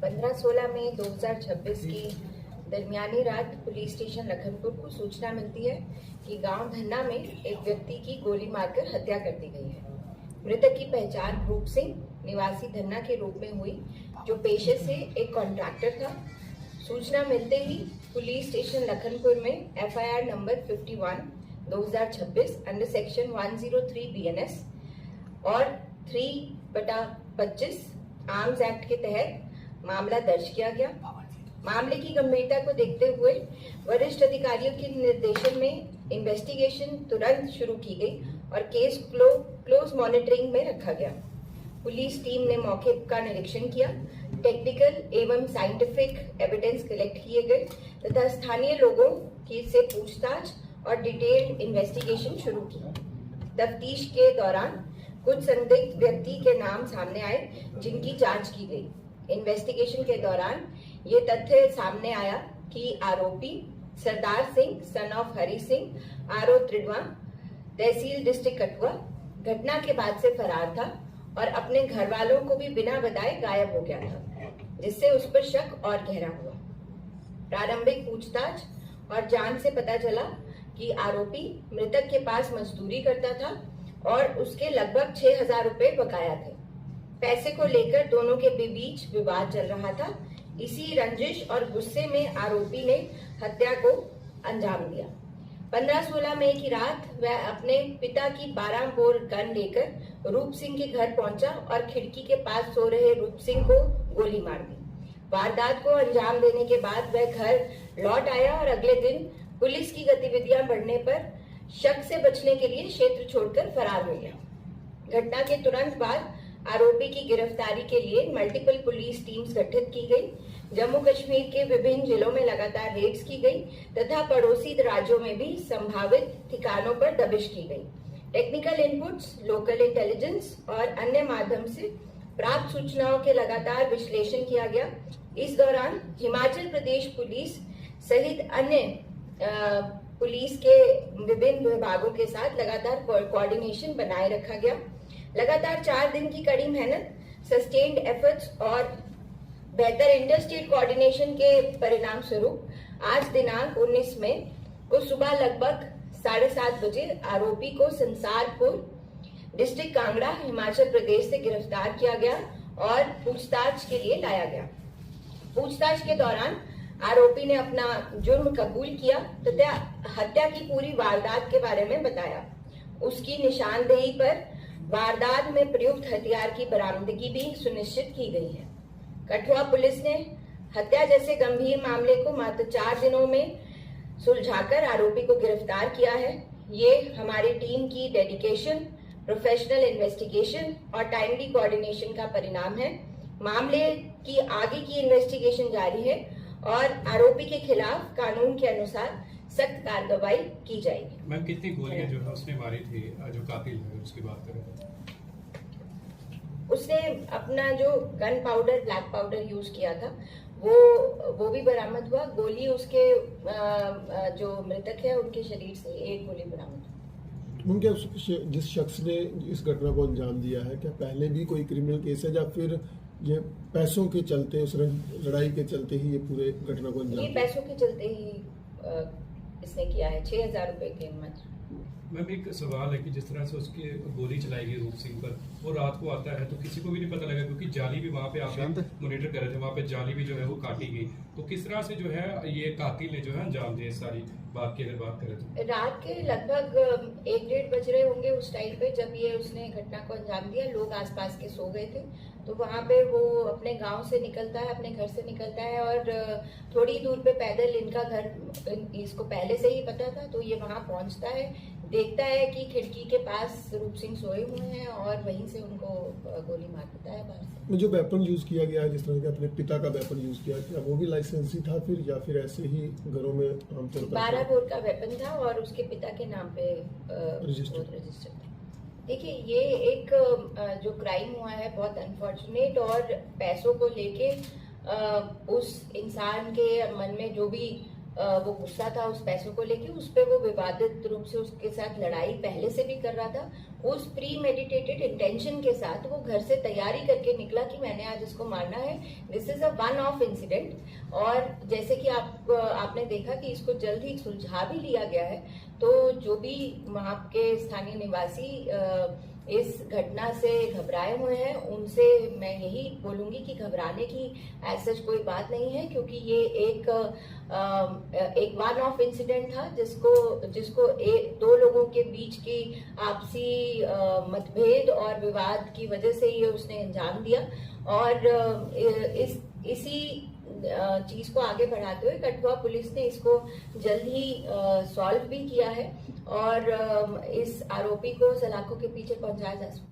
15-16 मई 2026 की दरमियानी रात police station Lakhanpur को सूचना मिलती है कि गांव धन्ना में एक व्यक्ति की गोली मारकर हत्या कर दी गई है। मृतक की पहचान रूप सिंह निवासी धन्ना के रूप में हुई, जो पेशे से एक कॉन्ट्रैक्टर था। सूचना मिलते ही पुलिस स्टेशन लखनपुर में FIR number 51 2026 under section 103 BNS और 3/25 आर्म्स एक्ट के तहत मामला दर्ज किया गया। मामले की गंभीरता को देखते हुए वरिष्ठ अधिकारियों के निर्देशन में इन्वेस्टिगेशन तुरंत शुरू की गई और केस क्लोज मॉनिटरिंग में रखा गया। पुलिस टीम ने मौके का निरीक्षण किया, टेक्निकल एवं साइंटिफिक एविडेंस कलेक्ट किए गए तथा स्थानीय लोगों की से पूछताछ और डिटेल्ड इन्वेस्टिगेशन शुरू की। तफ्तीश के दौरान कुछ संदिग्ध व्यक्ति के नाम सामने आए, जिनकी जांच की गई। इन्वेस्टिगेशन के दौरान ये तथ्य सामने आया कि आरोपी Sardar Singh son of Hari Singh R O Tridwa तहसील डिस्ट्रिक्ट कठुआ घटना के बाद से फरार था और अपने घर वालों को भी बिना बताए गायब हो गया था, जिससे उस पर शक और गहरा हुआ। प्रारंभिक पूछताछ और जांच से पता चला कि आरोपी मृतक के पास मजदूरी करता था और उसके लगभग 6,000 रुपए बकाया थे। पैसे को लेकर दोनों के बीच विवाद चल रहा था। इसी रंजिश और गुस्से में आरोपी ने हत्या को अंजाम दिया। 15-16 मई की रात वह अपने पिता की 12 बोर गन लेकर रूप सिंह के घर पहुंचा और खिड़की के पास सो रहे रूप सिंह को गोली मार दी। वारदात को अंजाम देने के बाद वह घर लौट आया और अगले दिन पुलिस की गतिविधियां बढ़ने पर शक से बचने के लिए क्षेत्र छोड़कर फरार हो गया। घटना के तुरंत बाद आरोपी की गिरफ्तारी के लिए मल्टीपल पुलिस टीम्स गठित की गई। जम्मू कश्मीर के विभिन्न जिलों में लगातार रेड्स की गई तथा पड़ोसी राज्यों में भी संभावित ठिकानों पर दबिश की गई। टेक्निकल इनपुट्स, लोकल इंटेलिजेंस और अन्य माध्यम से प्राप्त सूचनाओं के लगातार विश्लेषण किया गया। इस दौरान हिमाचल प्रदेश पुलिस सहित अन्य पुलिस के विभिन्न विभागों के साथ लगातार कोऑर्डिनेशन बनाए रखा गया। लगातार 4 दिन की कड़ी मेहनत, सस्टेन्ड एफर्ट्स और बेहतर इंटर स्टेट कोऑर्डिनेशन के परिणाम स्वरूप आज दिनांक 19 मई को सुबह लगभग 7:30 बजे आरोपी को संसारपुर डिस्ट्रिक्ट कांगड़ा हिमाचल प्रदेश से गिरफ्तार किया गया और पूछताछ के लिए लाया गया। पूछताछ के दौरान आरोपी ने अपना जुर्म कबूल किया तथा हत्या की पूरी वारदात के बारे में बताया। उसकी निशानदेही पर वारदात में प्रयुक्त हथियार की बरामदगी भी सुनिश्चित की गई है। कठुआ पुलिस ने हत्या जैसे गंभीर मामले को मात्र 4 दिनों में सुलझाकर आरोपी को गिरफ्तार किया है। ये हमारी टीम की डेडिकेशन, प्रोफेशनल इन्वेस्टिगेशन और टाइमली कोऑर्डिनेशन का परिणाम है। मामले की आगे की इन्वेस्टिगेशन जारी है और आरोपी के खिलाफ कानून के अनुसार सख्त कार्रवाई की जाएगी। मैम, कितनी गोलियां जो है उसने मारी थी, जो कातिल है उसकी बात करें? उसने अपना जो gun powder, black powder use किया था वो भी बरामद हुआ। गोली उसके जो मृतक है उनके शरीर से एक गोली बरामद हुई। उनके जिस शख्स ने इस घटना को अंजाम दिया है, क्या पहले भी कोई क्रिमिनल केस है या फिर ये पैसों के चलते, उस लड़ाई के चलते ही ये पूरे घटना को अंजाम? ये पैसों के चलते ही इसने किया है। 6,000 रुपए के मात्र। मैम, एक सवाल है कि जिस तरह से उसकी गोली चलाई गई रूप सिंह पर, वो रात को आता है तो किसी को भी नहीं पता लगा, क्योंकि जाली भी वहाँ पे आप मॉनिटर कर रहे थे, वहाँ पे जाली भी जो है वो काटी गई। तो किस तरह से जो है ये कातिल ने जो है अंजाम दिया? सारी बात की अगर बात करें तो रात के लगभग 1-1:30 बज रहे होंगे उस टाइम पे जब ये उसने घटना को अंजाम दिया। लोग आसपास के सो गए थे, तो वहाँ पे वो अपने गांव से निकलता है, अपने घर से निकलता है और थोड़ी दूर पे पैदल, इनका घर इसको पहले से ही पता था, तो ये वहाँ पहुँचता है, देखता है कि खिड़की के पास रूप सिंह सोए हुए हैं और वहीं से उनको गोली मार देता है बाहर से। जो वेपन यूज किया गया है, जिस तरह के अपने पिता का वेपन यूज किया, क्या वो भी लाइसेंसी था फिर या फिर ऐसे ही घरों में आमतौर पर? 12 बोर का वेपन था और उसके पिता के नाम पे रजिस्टर्ड था। देखिए, ये एक जो क्राइम हुआ है बहुत अनफॉर्चुनेट, और पैसों को लेके उस इंसान के मन में जो भी वो गुस्सा था उस पैसों को लेके, उस पे वो विवादित रूप से उसके साथ लड़ाई पहले से भी कर रहा था। उस प्री मेडिटेटेड इंटेंशन के साथ वो घर से तैयारी करके निकला कि मैंने आज इसको मारना है। This is a one of incident. और जैसे कि आपने देखा कि इसको जल्द ही सुलझा भी लिया गया है। तो जो भी वहां के स्थानीय निवासी इस घटना से घबराए हुए हैं, उनसे मैं यही बोलूंगी कि घबराने की ऐसा कोई बात नहीं है, क्योंकि ये एक वन ऑफ इंसिडेंट था जिसको दो लोगों के बीच की आपसी मतभेद और विवाद की वजह से ये उसने अंजाम दिया। और इसी चीज को आगे बढ़ाते हुए कठुआ पुलिस ने इसको जल्द ही सॉल्व भी किया है और इस आरोपी को सलाखों के पीछे पहुंचाया जा सकता है।